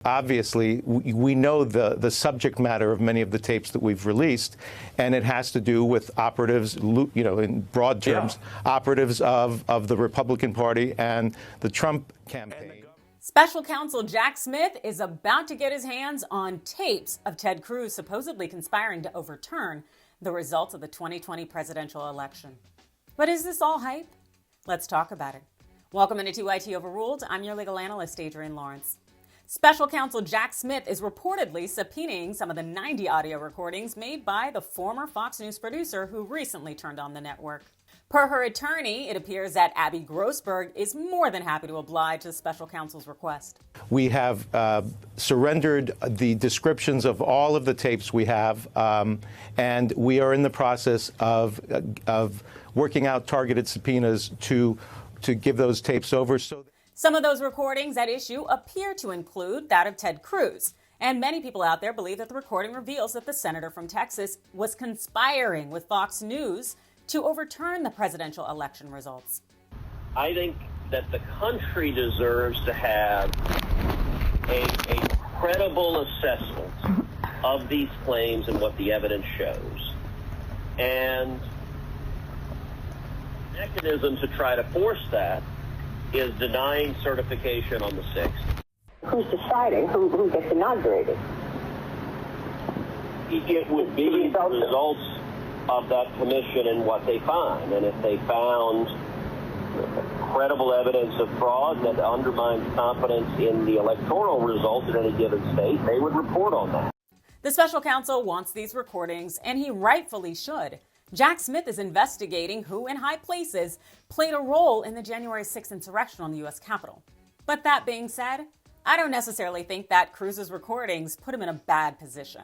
Obviously, we know the subject matter of many of the tapes that we've released, and it has to do with operatives, in broad terms, operatives of the Republican Party and the Trump campaign. Special counsel Jack Smith is about to get his hands on tapes of Ted Cruz supposedly conspiring to overturn the results of the 2020 presidential election. But is this all hype? Let's talk about it. Welcome into TYT Overruled. I'm your legal analyst, Adrienne Lawrence. Special counsel Jack Smith is reportedly subpoenaing some of the 90 audio recordings made by the former Fox News producer who recently turned on the network. Per her attorney, it appears that Abby Grossberg is more than happy to oblige the special counsel's request. We have surrendered the descriptions of all of the tapes we have, and we are in the process of working out targeted subpoenas to give those tapes over. Some of those recordings at issue appear to include that of Ted Cruz. And many people out there believe that the recording reveals that the senator from Texas was conspiring with Fox News to overturn the presidential election results. I think that the country deserves to have a credible assessment of these claims and what the evidence shows. And the mechanism to try to force that is denying certification on the 6th. Who's deciding who gets inaugurated? It would be the results of that commission and what they find. And if they found credible evidence of fraud that undermines confidence in the electoral results in any given state, they would report on that. The special counsel wants these recordings, and he rightfully should. Jack Smith is investigating who in high places played a role in the January 6th insurrection on the U.S. Capitol. But that being said, I don't necessarily think that Cruz's recordings put him in a bad position.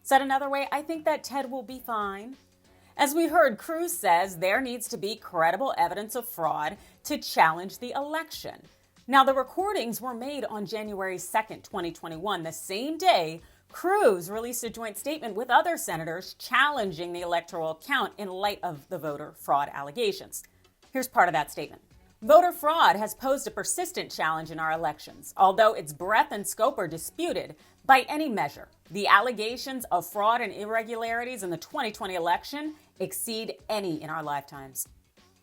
Said another way, I think that Ted will be fine. As we heard, Cruz says there needs to be credible evidence of fraud to challenge the election. Now, the recordings were made on January 2nd, 2021, the same day Cruz released a joint statement with other senators challenging the electoral count in light of the voter fraud allegations. Here's part of that statement. Voter fraud has posed a persistent challenge in our elections. Although its breadth and scope are disputed by any measure, the allegations of fraud and irregularities in the 2020 election exceed any in our lifetimes.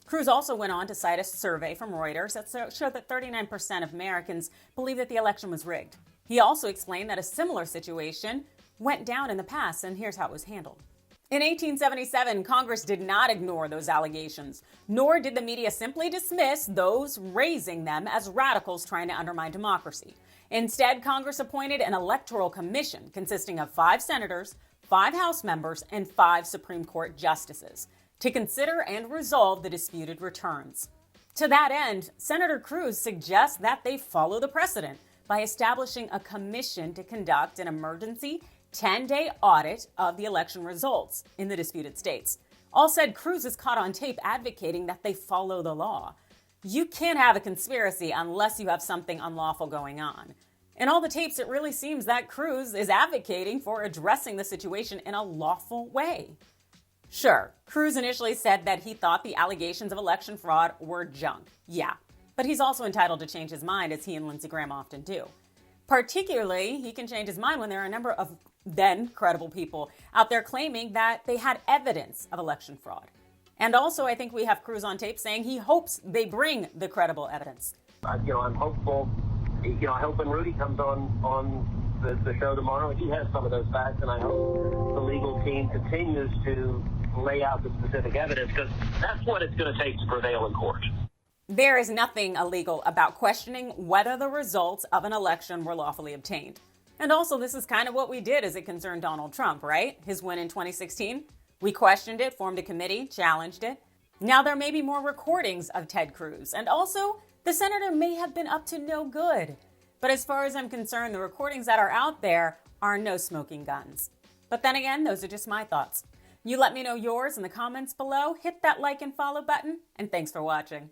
Cruz also went on to cite a survey from Reuters that showed that 39% of Americans believe that the election was rigged. He also explained that a similar situation went down in the past, and here's how it was handled. In 1877, Congress did not ignore those allegations, nor did the media simply dismiss those raising them as radicals trying to undermine democracy. Instead, Congress appointed an electoral commission consisting of 5 senators, 5 House members, and 5 Supreme Court justices to consider and resolve the disputed returns. To that end, Senator Cruz suggests that they follow the precedent by establishing a commission to conduct an emergency 10-day audit of the election results in the disputed states. All said, Cruz is caught on tape advocating that they follow the law. You can't have a conspiracy unless you have something unlawful going on. In all the tapes, it really seems that Cruz is advocating for addressing the situation in a lawful way. Sure, Cruz initially said that he thought the allegations of election fraud were junk. Yeah. But he's also entitled to change his mind, as he and Lindsey Graham often do. Particularly, he can change his mind when there are a number of then credible people out there claiming that they had evidence of election fraud. And also, I think we have Cruz on tape saying he hopes they bring the credible evidence. I'm hopeful. I hope when Rudy comes on the show tomorrow, he has some of those facts, and I hope the legal team continues to lay out the specific evidence, because that's what it's going to take to prevail in court. There is nothing illegal about questioning whether the results of an election were lawfully obtained. And also, this is kind of what we did as it concerned Donald Trump, right? His win in 2016. We questioned it, formed a committee, challenged it. Now there may be more recordings of Ted Cruz. And also, the senator may have been up to no good. But as far as I'm concerned, the recordings that are out there are no smoking guns. But then again, those are just my thoughts. You let me know yours in the comments below. Hit that like and follow button. And thanks for watching.